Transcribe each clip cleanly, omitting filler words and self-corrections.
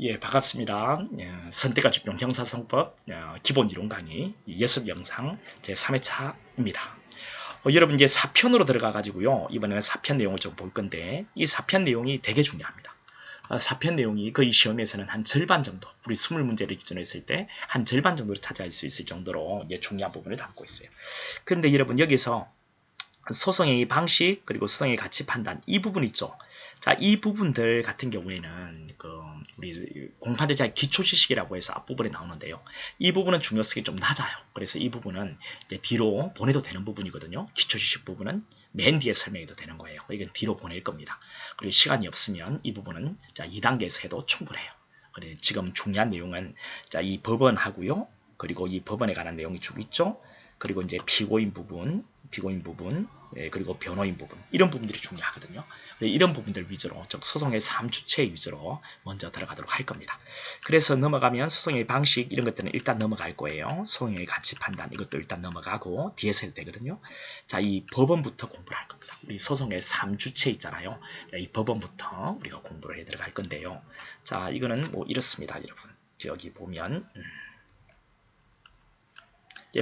예, 반갑습니다. 예, 선택가주병 형사성법 기본 이론 강의 예습 영상 제3회차입니다. 여러분 이제 4편으로 들어가 가지고요. 이번에는 4편 내용을 좀 볼 건데 이 4편 내용이 되게 중요합니다. 4편 내용이 거의 시험에서는 한 절반 정도, 우리 20문제를 기준으로 했을 때 한 절반 정도로 차지할 수 있을 정도로 중요한 부분을 담고 있어요. 그런데 여러분 여기서 소송행위 방식 그리고 소송행위 가치 판단 이 부분 있죠. 자, 이 부분들 같은 경우에는 우리 공판대자의 기초 지식이라고 해서 앞부분에 나오는데요. 이 부분은 중요성이 좀 낮아요. 그래서 이 부분은 이제 뒤로 보내도 되는 부분이거든요. 기초 지식 부분은 맨 뒤에 설명해도 되는 거예요. 이건 뒤로 보낼 겁니다. 그리고 시간이 없으면 이 부분은 자 2단계에서 해도 충분해요. 그래 지금 중요한 내용은 자 이 법원하고요. 그리고 이 법원에 관한 내용이 쭉 있죠. 그리고 이제 피고인 부분, 그리고 변호인 부분 이런 부분들이 중요하거든요. 이런 부분들 위주로 즉 소송의 3주체 위주로 먼저 들어가도록 할 겁니다. 그래서 넘어가면 소송의 방식 이런 것들은 일단 넘어갈 거예요. 소송의 가치 판단 이것도 일단 넘어가고 뒤에서 해도 되거든요. 자, 이 법원부터 공부를 할 겁니다. 우리 소송의 3주체 있잖아요. 자, 이 법원부터 우리가 공부를 해 들어갈 건데요. 자, 이거는 뭐 이렇습니다, 여러분. 여기 보면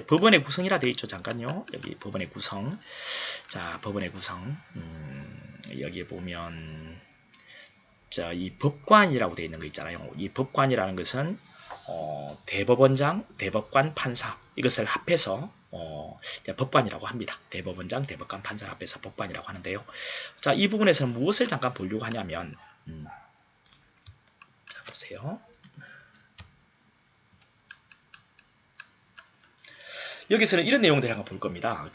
법원의 구성이라 되어 있죠. 잠깐요. 여기 법원의 구성. 자, 법원의 구성. 여기에 보면 자, 이 법관이라고 되어 있는 거 있잖아요. 이 법관이라는 것은 대법원장, 대법관, 판사 이것을 합해서 법관이라고 합니다. 대법원장, 대법관, 판사를 합해서 법관이라고 하는데요. 자, 이 부분에서는 무엇을 잠깐 보려고 하냐면 자, 보세요. 여기서는 이런 내용들을 한번 볼 겁니다.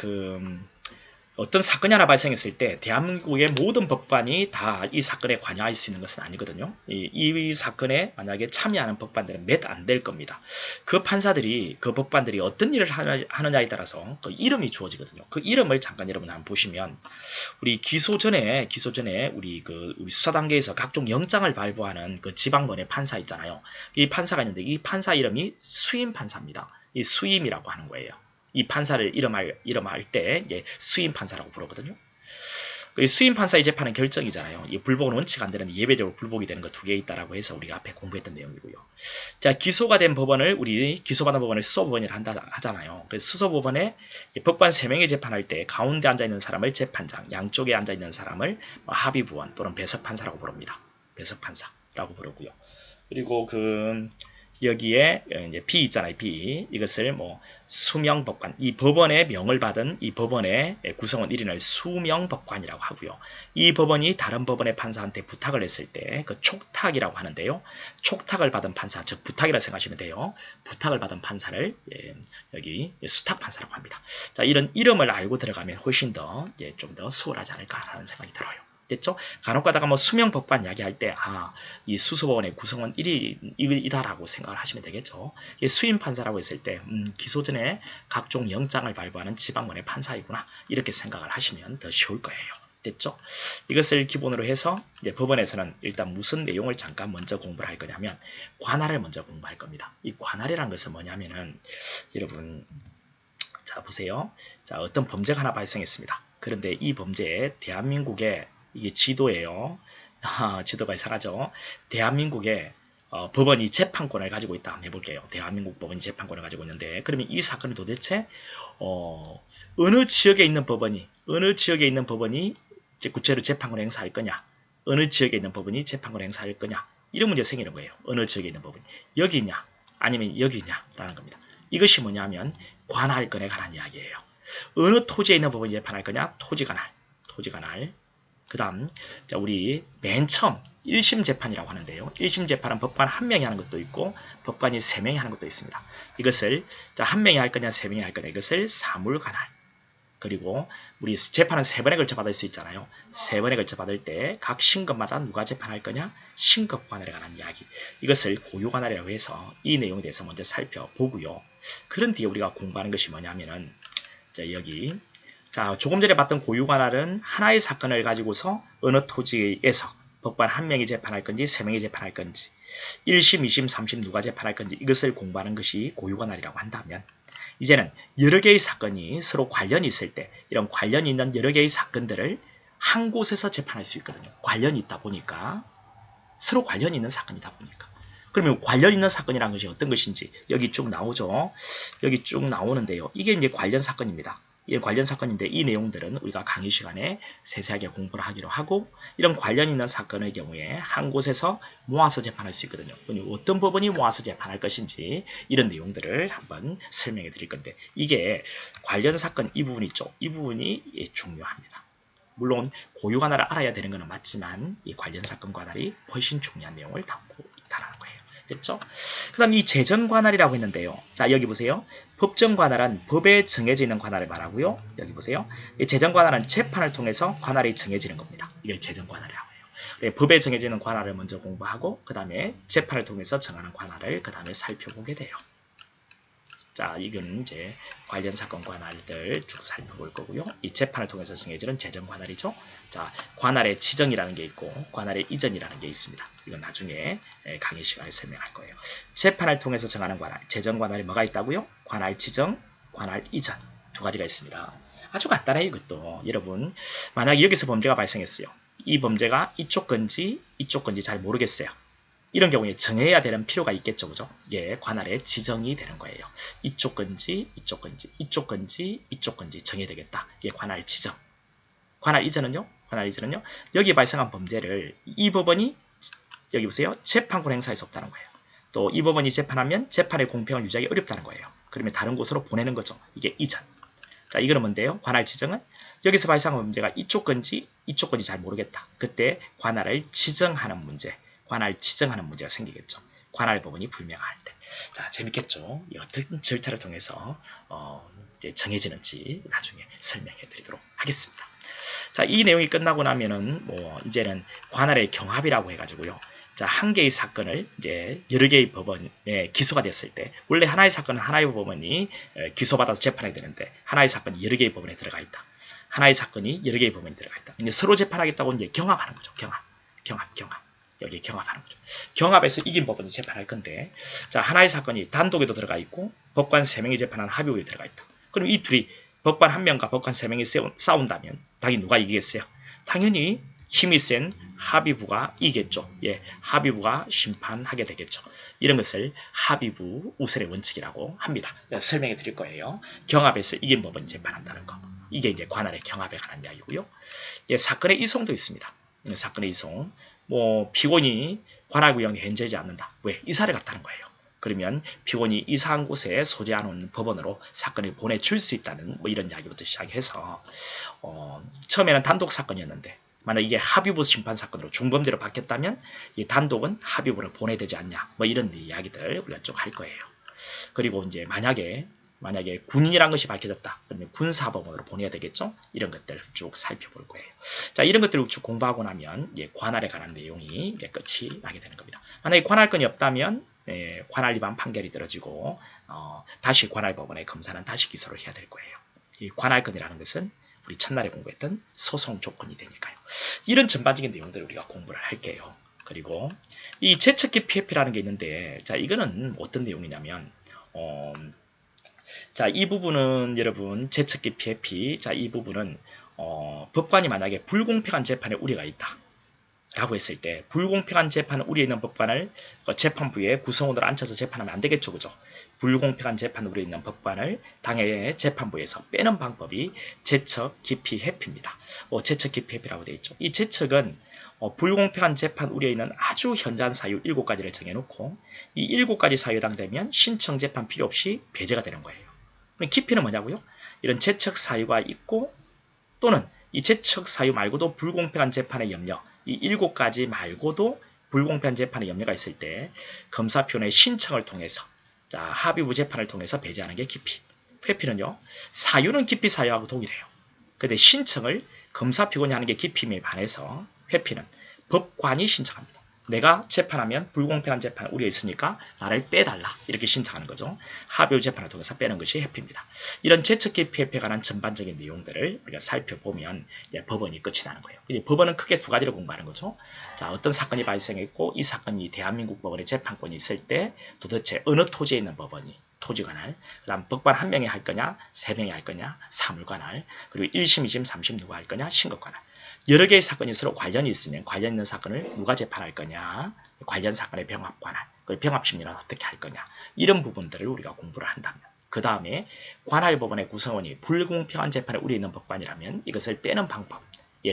어떤 사건이 하나 발생했을 때 대한민국의 모든 법관이 다 이 사건에 관여할 수 있는 것은 아니거든요. 이 사건에 만약에 참여하는 법관들은 몇 안 될 겁니다. 그 판사들이 그 법관들이 어떤 일을 하느냐에 따라서 그 이름이 주어지거든요. 그 이름을 잠깐 여러분 한번 보시면 우리 기소 전에 우리 수사 단계에서 각종 영장을 발부하는 그 지방권의 판사 있잖아요. 이 판사가 있는데 이 판사 이름이 수임 판사입니다. 이 수임이라고 하는 거예요. 이 판사를 이름할 때 수임 판사라고 부르거든요. 수임 판사의 재판은 결정이잖아요. 이 불복은 원칙 안 되는데 예외적으로 불복이 되는 거 2개 있다라고 해서 우리가 앞에 공부했던 내용이고요. 자, 기소가 된 법원을 우리 기소받은 법원을 수소법원이라 하잖아요. 그래서 수소법원에 법관 3명이 재판할 때 가운데 앉아 있는 사람을 재판장, 양쪽에 앉아 있는 사람을 합의부원 또는 배석판사라고 부릅니다. 배석판사라고 부르고요. 그리고 여기에 이제 B 있잖아요. B 이것을 수명법관 이 법원의 명을 받은 이 법원의 구성원 1인을 수명법관이라고 하고요. 이 법원이 다른 법원의 판사한테 부탁을 했을 때 그 촉탁이라고 하는데요. 촉탁을 받은 판사 즉 부탁이라 생각하시면 돼요. 부탁을 받은 판사를 여기 수탁판사라고 합니다. 자, 이런 이름을 알고 들어가면 훨씬 더 좀 더 수월하지 않을까라는 생각이 들어요. 됐죠? 간혹 가다가 수명 법관 이야기할 때, 이 수소법원의 구성원 1위이다라고 생각을 하시면 되겠죠. 수임 판사라고 했을 때, 기소 전에 각종 영장을 발부하는 지방원의 판사이구나. 이렇게 생각을 하시면 더 쉬울 거예요. 됐죠? 이것을 기본으로 해서 이제 법원에서는 일단 무슨 내용을 잠깐 먼저 공부를 할 거냐면, 관할을 먼저 공부할 겁니다. 이 관할이라는 것은 뭐냐면은, 여러분, 자, 보세요. 자, 어떤 범죄가 하나 발생했습니다. 그런데 이 범죄에 대한민국의 이게 지도예요. 지도가 이상하죠. 대한민국의 법원이 재판권을 가지고 있다. 한번 해볼게요. 대한민국 법원이 재판권을 가지고 있는데 그러면 이 사건은 도대체 어느 지역에 있는 법원이 이제 구체로 재판권을 행사할 거냐, 어느 지역에 있는 법원이 재판권을 행사할 거냐, 이런 문제가 생기는 거예요. 어느 지역에 있는 법원이 여기 있냐 아니면 여기 있냐라는 겁니다. 이것이 뭐냐면 관할권에 관한 이야기예요. 어느 토지에 있는 법원이 재판할 거냐, 토지 관할. 그 다음, 자, 우리 맨 처음 1심 재판이라고 하는데요. 1심 재판은 법관 1명이 하는 것도 있고, 법관이 3명이 하는 것도 있습니다. 이것을, 자, 1명이 할 거냐, 3명이 할 거냐, 이것을 사물관할. 그리고, 우리 재판은 3번에 걸쳐 받을 수 있잖아요. 3번에 걸쳐 받을 때, 각 신급마다 누가 재판할 거냐, 신급관할에 관한 이야기. 이것을 고유관할이라고 해서 이 내용에 대해서 먼저 살펴보고요. 그런 뒤에 우리가 공부하는 것이 뭐냐면은, 자, 여기, 자, 조금 전에 봤던 고유관할은 하나의 사건을 가지고서 어느 토지에서 법관 1명이 재판할 건지 3명이 재판할 건지 1심, 2심, 3심 누가 재판할 건지 이것을 공부하는 것이 고유관할이라고 한다면 이제는 여러 개의 사건이 서로 관련이 있을 때 이런 관련이 있는 여러 개의 사건들을 한 곳에서 재판할 수 있거든요. 관련이 있다 보니까 서로 관련이 있는 사건이다 보니까 그러면 관련 있는 사건이라는 것이 어떤 것인지 여기 쭉 나오죠. 여기 쭉 나오는데요. 이게 이제 관련 사건입니다. 이 관련 사건인데 이 내용들은 우리가 강의 시간에 세세하게 공부를 하기로 하고 이런 관련 있는 사건의 경우에 한 곳에서 모아서 재판할 수 있거든요. 어떤 법원이 모아서 재판할 것인지 이런 내용들을 한번 설명해 드릴 건데 이게 관련 사건 이 부분 있죠. 이 부분이 중요합니다. 물론 고유 관할을 알아야 되는 것은 맞지만 이 관련 사건 관할이 훨씬 중요한 내용을 담고 있다는 거예요. 됐죠? 그 다음 이 재정 관할이라고 했는데요. 자 여기 보세요. 법정 관할은 법에 정해져 있는 관할을 말하고요. 여기 보세요. 이 재정 관할은 재판을 통해서 관할이 정해지는 겁니다. 이걸 재정 관할이라고 해요. 네, 법에 정해져 있는 관할을 먼저 공부하고 그 다음에 재판을 통해서 정하는 관할을 그 다음에 살펴보게 돼요. 자, 이건 이제 관련 사건 관할들 쭉 살펴볼 거고요. 이 재판을 통해서 정해지는 재정 관할이죠. 자, 관할의 지정이라는 게 있고 관할의 이전이라는 게 있습니다. 이건 나중에 강의 시간에 설명할 거예요. 재판을 통해서 정하는 관할, 재정 관할이 뭐가 있다고요? 관할 지정, 관할 이전 두 가지가 있습니다. 아주 간단해요, 이것도. 여러분, 만약에 여기서 범죄가 발생했어요. 이 범죄가 이쪽 건지 잘 모르겠어요. 이런 경우에 정해야 되는 필요가 있겠죠. 그죠? 이게 관할의 지정이 되는 거예요. 이쪽 건지 정해야 되겠다. 이게 관할 지정. 관할 이전은요? 여기 발생한 범죄를 이 법원이 여기 보세요. 재판권 행사할 수 없다는 거예요. 또 이 법원이 재판하면 재판의 공평을 유지하기 어렵다는 거예요. 그러면 다른 곳으로 보내는 거죠. 이게 이전. 자, 이거는 뭔데요? 관할 지정은 여기서 발생한 문제가 이쪽 건지 잘 모르겠다. 그때 관할을 지정하는 문제. 관할 지정하는 문제가 생기겠죠. 관할 법원이 불명할 때. 자, 재밌겠죠? 어떤 절차를 통해서 이제 정해지는지 나중에 설명해 드리도록 하겠습니다. 자, 이 내용이 끝나고 나면은 이제는 관할의 경합이라고 해가지고요. 자, 한 개의 사건을 이제 여러 개의 법원에 기소가 됐을 때 원래 하나의 사건은 하나의 법원이 기소받아서 재판하게 되는데 하나의 사건이 여러 개의 법원에 들어가 있다. 하나의 사건이 여러 개의 법원에 들어가 있다. 이제 서로 재판하겠다고 이제 경합하는 거죠. 경합. 여기 경합하는 거죠. 경합에서 이긴 법원이 재판할 건데, 자, 하나의 사건이 단독에도 들어가 있고, 법관 3명이 재판한 합의부에 들어가 있다. 그럼 이 둘이 법관 1명과 법관 3명이 싸운다면, 당연히 누가 이기겠어요? 당연히 힘이 센 합의부가 이겠죠. 예, 합의부가 심판하게 되겠죠. 이런 것을 합의부 우선의 원칙이라고 합니다. 설명해 드릴 거예요. 경합에서 이긴 법원이 재판한다는 거. 이게 이제 관할의 경합에 관한 이야기고요. 예, 사건의 이송도 있습니다. 사건의 이송. 피고인이 관할구역에 현저하지 않는다. 왜? 이사를 갔다는 거예요. 그러면 피고인이 이사한 곳에 소재하는 법원으로 사건을 보내줄 수 있다는 이런 이야기부터 시작해서 처음에는 단독 사건이었는데 만약 이게 합의부 심판 사건으로 중범죄로 바뀌었다면 이 단독은 합의부를 보내야 되지 않냐 이런 이야기들 우리가 쭉 할 거예요. 그리고 이제 만약에 군인이라는 것이 밝혀졌다. 그러면 군사법원으로 보내야 되겠죠? 이런 것들을 쭉 살펴볼 거예요. 자, 이런 것들을 쭉 공부하고 나면 이제 관할에 관한 내용이 이제 끝이 나게 되는 겁니다. 만약에 관할권이 없다면 관할 위반 판결이 떨어지고 다시 관할법원의 검사는 다시 기소를 해야 될 거예요. 이 관할권이라는 것은 우리 첫날에 공부했던 소송 조건이 되니까요. 이런 전반적인 내용들을 우리가 공부를 할게요. 그리고 이 제척기 PF라는 게 있는데, 자, 이거는 어떤 내용이냐면 자, 이 부분은 여러분 제척기 PFP, 자, 이 부분은 법관이 만약에 불공평한 재판에 우려가 있다 라고 했을 때 불공평한 재판에 우려 있는 법관을 재판부에 구성원으로 앉혀서 재판하면 안 되겠죠. 그죠? 불공평한 재판에 우려 있는 법관을 당해 재판부에서 빼는 방법이 제척 기피 회피입니다. 제척 기피 회피라고 되어 있죠. 이 제척은 불공평한 재판 우려 있는 아주 현저한 사유 7가지를 정해놓고 이 7가지 사유에 해당되면 신청 재판 필요 없이 배제가 되는 거예요. 그럼 기피는 뭐냐고요? 이런 제척 사유가 있고 또는 이 제척 사유 말고도 불공평한 재판의 염려, 이 7가지 말고도 불공평한 재판의 염려가 있을 때 검사표현의 신청을 통해서 자, 합의부 재판을 통해서 배제하는 게 기피. 회피는요. 사유는 기피 사유하고 동일해요. 근데 신청을 검사 피고인이 하는 게 기피임에 반해서 회피는 법관이 신청합니다. 내가 재판하면 불공평한 재판 우려 있으니까 나를 빼달라 이렇게 신청하는 거죠. 합의부 재판을 통해서 빼는 것이 회피입니다. 이런 제척기피 회피에 관한 전반적인 내용들을 우리가 살펴보면 이제 법원이 끝이 나는 거예요. 법원은 크게 두 가지를 공부하는 거죠. 자, 어떤 사건이 발생했고 이 사건이 대한민국 법원의 재판권이 있을 때 도대체 어느 토지에 있는 법원이 토지관할, 그 다음 법관 1명이 할 거냐, 3명이 할 거냐, 사물관할, 그리고 1심, 2심, 3심 누가 할 거냐, 신고관할. 여러 개의 사건이 서로 관련이 있으면 관련 있는 사건을 누가 재판할 거냐, 관련 사건의 병합관할. 그 병합심리는 어떻게 할 거냐, 이런 부분들을 우리가 공부를 한다면, 그 다음에 관할법원의 구성원이 불공평한 재판에 우려 있는 법관이라면 이것을 빼는 방법,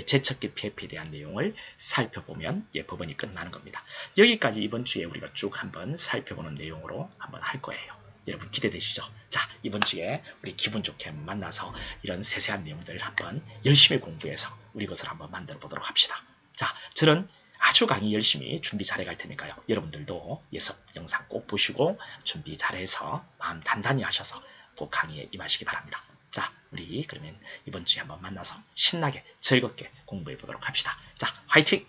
제척기 PF에 대한 내용을 살펴보면 법원이 끝나는 겁니다. 여기까지 이번 주에 우리가 쭉 한번 살펴보는 내용으로 한번 할 거예요. 여러분 기대되시죠? 자, 이번 주에 우리 기분 좋게 만나서 이런 세세한 내용들을 한번 열심히 공부해서 우리 것을 한번 만들어 보도록 합시다. 자, 저는 아주 강의 열심히 준비 잘해 갈 테니까요. 여러분들도 예습 영상 꼭 보시고 준비 잘해서 마음 단단히 하셔서 꼭 강의에 임하시기 바랍니다. 자, 우리 그러면 이번 주에 한번 만나서 신나게 즐겁게 공부해 보도록 합시다. 자, 화이팅!